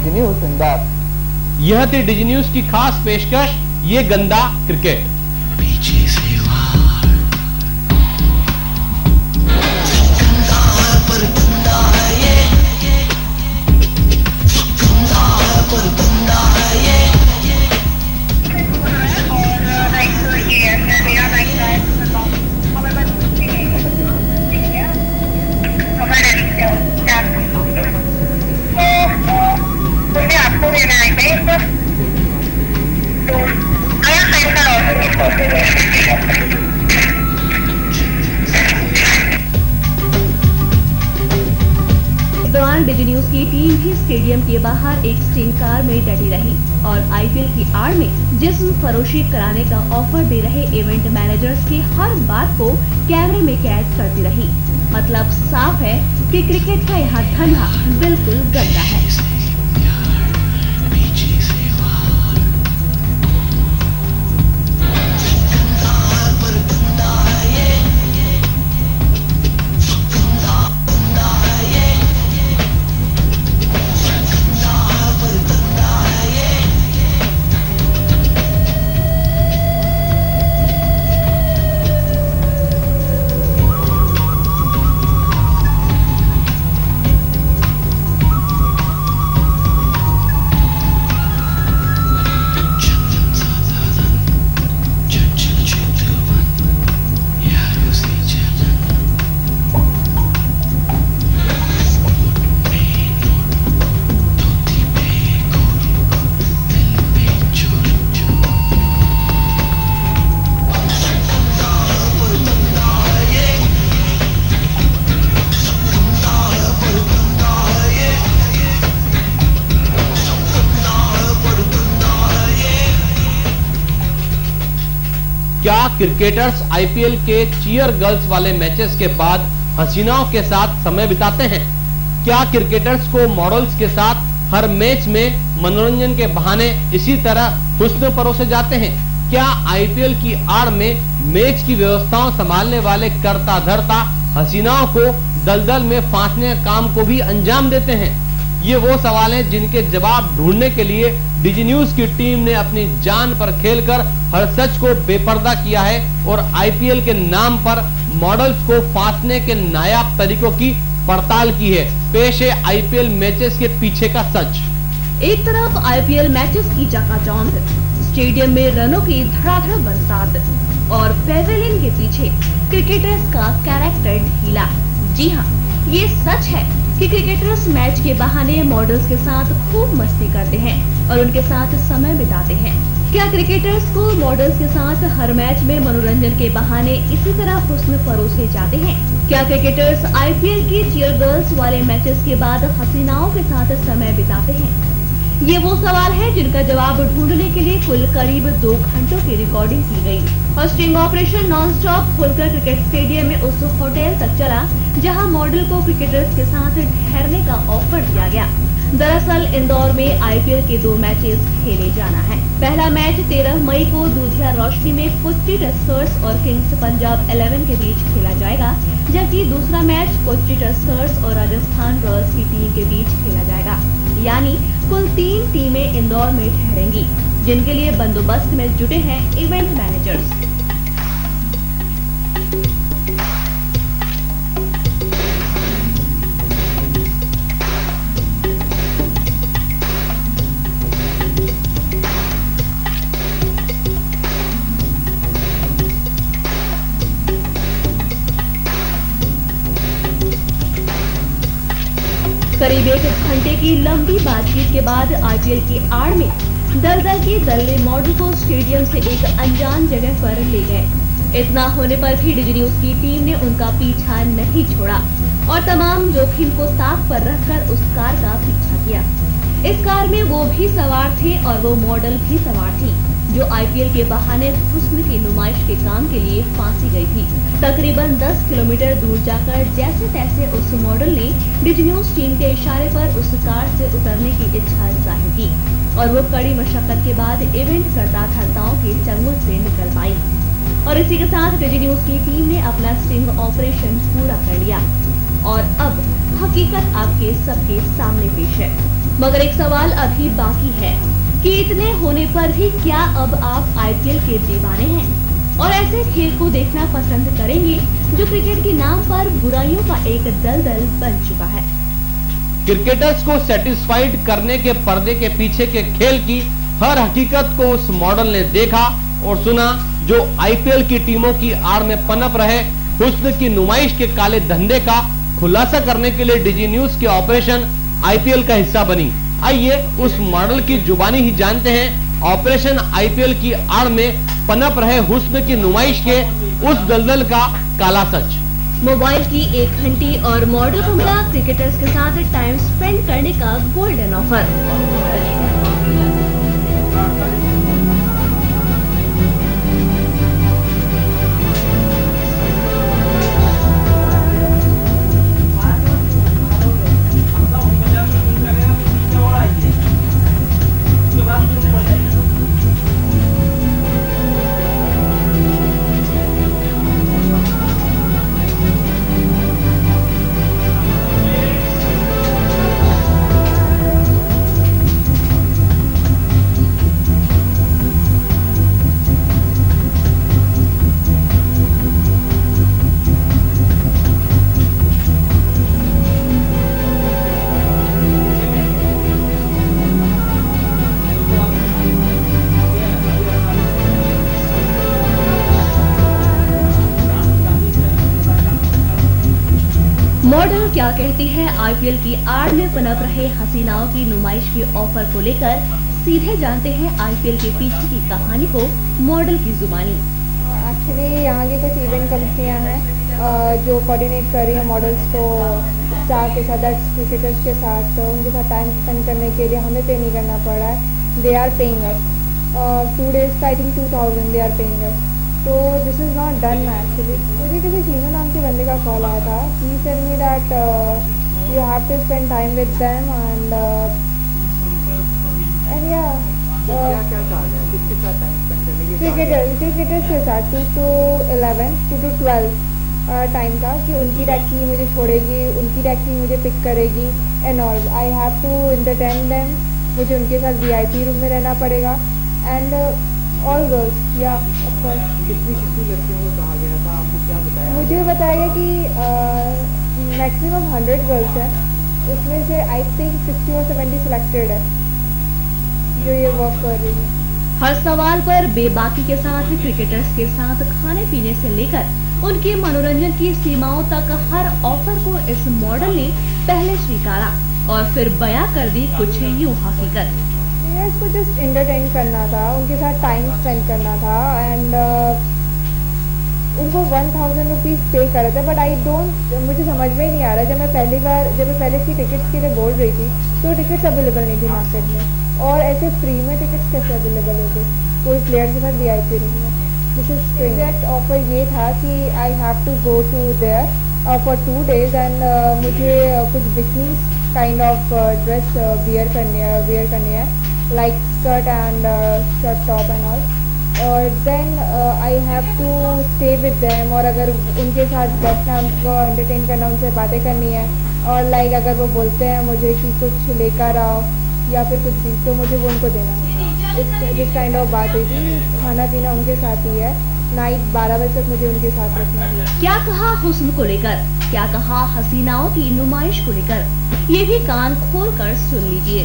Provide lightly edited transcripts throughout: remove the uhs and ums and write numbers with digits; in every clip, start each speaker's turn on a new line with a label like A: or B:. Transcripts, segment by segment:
A: डिजी news Indore.
B: यह थी डिजी news की खास पेशकश, ये गंदा क्रिकेट।
C: डिजी न्यूज की टीम भी स्टेडियम के बाहर एक स्टिंग कार में डटी रही और आईपीएल की आड़ में जिस्म फरोशी कराने का ऑफर दे रहे इवेंट मैनेजर्स की हर बात को कैमरे में कैद करती रही। मतलब साफ है कि क्रिकेट का यहाँ धंधा बिल्कुल गंदा है।
B: क्या क्रिकेटर्स आईपीएल के चीयर गर्ल्स वाले मैचेस के बाद हसीनाओं के साथ समय बिताते हैं? क्या क्रिकेटर्स को मॉडल्स के साथ हर मैच में मनोरंजन के बहाने इसी तरह हुस्न परोसे जाते हैं? क्या आईपीएल की आड़ में मैच की व्यवस्थाओं संभालने वाले कर्ता धर्ता हसीनाओं को दलदल में फांसने का काम को भी अंजाम देते हैं? ये वो सवाल हैं जिनके जवाब ढूंढने के लिए डिजी न्यूज की टीम ने अपनी जान पर खेलकर हर सच को बेपर्दा किया है और आईपीएल के नाम पर मॉडल्स को फांसने के नायाब तरीकों की पड़ताल की है। पेश है आईपीएल मैचेस के पीछे का सच।
C: एक तरफ आईपीएल मैचेस की चकाचौंध, स्टेडियम में रनों की धड़ाधड़ बरसात और पेवेलियन के पीछे क्रिकेटर्स का कैरेक्टर ढीला। जी हाँ, ये सच है कि क्रिकेटर्स मैच के बहाने मॉडल्स के साथ खूब मस्ती करते हैं और उनके साथ समय बिताते हैं। क्या क्रिकेटर्स को मॉडल्स के साथ हर मैच में मनोरंजन के बहाने इसी तरह हुस्न परोसे जाते हैं? क्या क्रिकेटर्स आईपीएल की चीयर गर्ल्स वाले मैचेस के बाद हसीनाओं के साथ समय बिताते हैं? ये वो सवाल है जिनका जवाब ढूंढने के लिए कुल करीब 2 घंटों की रिकॉर्डिंग की गई और स्टिंग ऑपरेशन नॉनस्टॉप खुलकर क्रिकेट स्टेडियम में उस होटल तक चला जहां मॉडल को क्रिकेटर्स के साथ ठहरने का ऑफर दिया गया। दरअसल इंदौर में आईपीएल के 2 मैचेस खेले जाना है। पहला मैच 13 मई को दूधिया रोशनी में कोच्चि टस्कर्स और किंग्स पंजाब 11 के बीच खेला जाएगा, जबकि दूसरा मैच कोच्चि टस्कर्स और राजस्थान रॉयल्स की टीम के बीच खेला जाएगा। यानी कुल 3 टीमें इंदौर में ठहरेंगी, जिनके लिए बंदोबस्त में जुटे हैं इवेंट मैनेजर्स। करीब 1 घंटे की लंबी बातचीत के बाद आईपीएल की आड़ में दलदल के दल्ले मॉडल को स्टेडियम से एक अनजान जगह पर ले गए। इतना होने पर भी डिजी न्यूज की टीम ने उनका पीछा नहीं छोड़ा और तमाम जोखिम को ताक पर रखकर उस कार का पीछा किया। इस कार में वो भी सवार थे और वो मॉडल भी सवार थी जो आईपीएल के बहाने हुस्न की नुमाइश के काम के लिए फांसी गई थी। तकरीबन 10 किलोमीटर दूर जाकर जैसे तैसे उस मॉडल ने डिजी न्यूज टीम के इशारे पर उस कार से उतरने की इच्छा जाहिर की और वो कड़ी मशक्कत के बाद इवेंट करता धर्ताओं के चंगुल से निकल पाई। और इसी के साथ डिजी न्यूज की टीम ने अपना स्टिंग ऑपरेशन पूरा कर लिया और अब हकीकत आपके सबके सामने पेश है। मगर एक सवाल अभी बाकी है कि इतने होने पर भी क्या अब आप आईपीएल के दीवाने हैं और ऐसे खेल को देखना पसंद करेंगे जो क्रिकेट के नाम पर बुराइयों का एक दलदल बन चुका है।
B: क्रिकेटर्स को सेटिस्फाइड करने के पर्दे के पीछे के खेल की हर हकीकत को उस मॉडल ने देखा और सुना जो आईपीएल की टीमों की आड़ में पनप रहे हुस्न की नुमाइश के काले धंधे का खुलासा करने के लिए डिजी न्यूज के ऑपरेशन आईपीएल का हिस्सा बनी। आइए उस मॉडल की जुबानी ही जानते हैं ऑपरेशन आईपीएल की आड़ में पनप रहे हुस्न की नुमाइश के उस दलदल का काला सच।
C: मोबाइल की 1 घंटी और मॉडल को मिला क्रिकेटर्स के साथ टाइम स्पेंड करने का गोल्डन ऑफर। मॉडल क्या कहती है आईपीएल की आड़ में पनप रहे हसीनाओं की नुमाइश के ऑफर को लेकर, सीधे जानते हैं आईपीएल के पीछे की कहानी को मॉडल की जुबानी।
A: एक्चुअली यहाँ की कुछ इवेंट कंपनियाँ हैं जो कोऑर्डिनेट कर रही है मॉडल्स को स्टार के साथ, क्रिकेटर्स के साथ, तो उनके साथ टाइम स्पेंड करने के लिए हमें पे नहीं करना पड़ रहा है। They are paying us 2 days का, I think 2000 they are paying us. तो this is not done actually. मुझे किसी शीनो नाम के बंदे का कॉल आया था। He said me that you have to spend time with them and या
D: क्या कहा गया, किसके साथ टाइम स्पेंड करने की?
A: क्रिकेटर्स के साथ 2 to 11, 2 to 12 टाइम था कि उनकी टैक्सी मुझे छोड़ेगी, उनकी टैक्सी मुझे पिक करेगी and all. I have to entertain them, मुझे उनके साथ वीआईपी रूम में रहना पड़ेगा and all girls, yeah of course.
D: कितनी लड़कियों को कहा गया था, आपको क्या बताया?
A: मुझे बताया गया कि मैक्सिमम 100 गर्ल्स हैं, उसमें से आई थिंक 60 और 70 सिलेक्टेड है जो ये वर्क कर रही है।
C: हर सवाल पर बेबाकी के साथ क्रिकेटर्स के साथ खाने पीने से लेकर उनके मनोरंजन की सीमाओं तक हर ऑफर को इस मॉडल ने पहले स्वीकारा और फिर बयां कर दी कुछ यूं हकीकत।
A: प्लेयर्स को जस्ट एंटरटेन करना था, उनके साथ टाइम स्पेंड करना था एंड उनको 1000 रुपीज़ पे कर रहे थे। बट आई डोंट, मुझे समझ में ही नहीं आ रहा। जब मैं पहले इसकी टिकट्स के लिए बोल रही थी तो टिकट्स अवेलेबल नहीं थी मार्केट में, और ऐसे फ्री में टिकट्स कैसे अवेलेबल होते कोई प्लेयर के साथ वीआईपी रूम में? दिस इज एग्जैक्ट ऑफर ये था कि I have to go to there for 2 days and मुझे कुछ bikinis kind of dress wear करनी है like skirt and shirt top and all, और then I have to stay with them. और अगर उनके साथ बैठना, उनको एंटरटेन करना, उनसे बातें करनी है, और लाइक अगर वो बोलते हैं मुझे कि कुछ लेकर आओ या फिर कुछ भी, तो मुझे वो उनको देना है। इस काइंड ऑफ बात हुई थी। खाना पीना उनके साथ ही है, नाइट 12 बजे तक मुझे उनके साथ रखना है।
C: क्या कहा हुस्न को लेकर, क्या कहा हसीनाओं की नुमाइश को लेकर, ये भी कान खोल कर सुन लीजिए।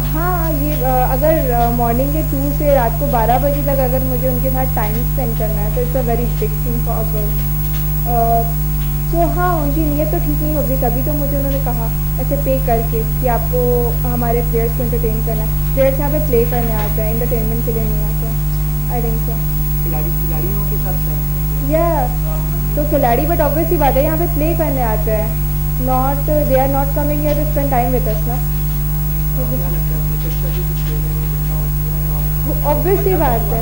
A: हाँ, ये अगर मॉर्निंग के 2 से रात को 12 बजे तक अगर मुझे उनके साथ टाइम स्पेंड करना है तो it's a very big thing for girls. तो हाँ, उनकी नीयत तो ठीक नहीं होगी, तभी तो मुझे उन्होंने कहा ऐसे पे करके कि आपको हमारे प्लेयर्स को एंटरटेन करना है। प्लेयर्स यहाँ पे प्ले करने आते हैं, एंटरटेनमेंट के लिए नहीं आते हैं। आई थिंक सो
D: खिलाड़ियों के साथ
A: या तो खिलाड़ी, बट ऑब्वियसली बात है यहाँ पे प्ले करने आते हैं, not they are not coming here to spend time with us ना। ऑब्वियसली बात है,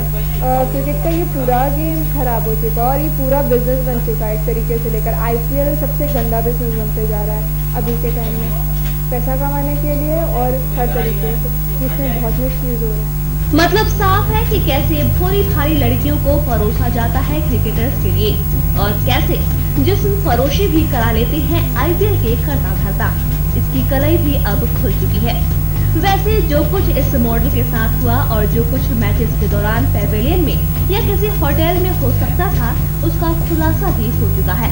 A: क्रिकेट का ये पूरा गेम खराब हो चुका है और ये पूरा बिजनेस बन चुका है एक तरीके से लेकर। आईपीएल सबसे गंदा बिजनेस बनते जा रहा है अभी के टाइम में, पैसा कमाने के लिए और हर तरीके से, जिसमें बहुत मिसयूज हो रहा है।
C: मतलब साफ है कि कैसे भोली भारी लड़कियों को परोसा जाता है क्रिकेटर्स के लिए, और कैसे जिस्म फरोशी भी करा लेते हैं आईपीएल के करता धरता। इसकी की कलई भी अब खुल चुकी है। वैसे जो कुछ इस मॉडल के साथ हुआ और जो कुछ मैचेस के दौरान पेवेलियन में या किसी होटल में हो सकता था, उसका खुलासा भी हो चुका है।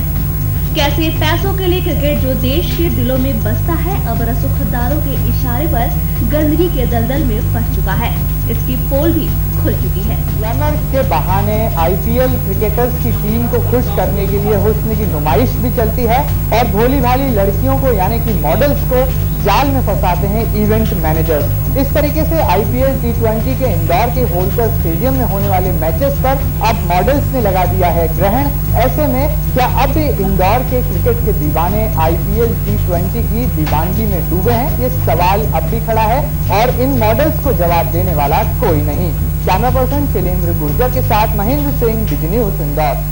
C: कैसे पैसों के लिए क्रिकेट जो देश के दिलों में बसता है, अब रसूखदारों के इशारे पर गंदगी के दलदल में फंस चुका है। इसकी पोल भी खुल चुकी है।
E: ग्लैमर के बहाने आईपीएल क्रिकेटर्स की टीम को खुश करने के लिए हुस्न की नुमाइश भी चलती है और भोली भाली लड़कियों को यानी कि मॉडल्स को जाल में फंसाते हैं इवेंट मैनेजर्स। इस तरीके से आईपीएल T20 के इंदौर के होलकर स्टेडियम में होने वाले मैचेस पर अब मॉडल्स ने लगा दिया है ग्रहण। ऐसे में क्या अब इंदौर के क्रिकेट के दीवाने आईपीएल T20 की दीवानगी में डूबे हैं? ये सवाल अब भी खड़ा है और इन मॉडल्स को जवाब देने वाला कोई नहीं। कैमरा पर्सन शैलेंद्र गुर्जर के साथ महेंद्र सिंह, डिजी न्यूज इंदौर।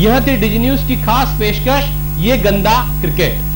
B: यह थी डिजी न्यूज की खास पेशकश, ये गंदा क्रिकेट।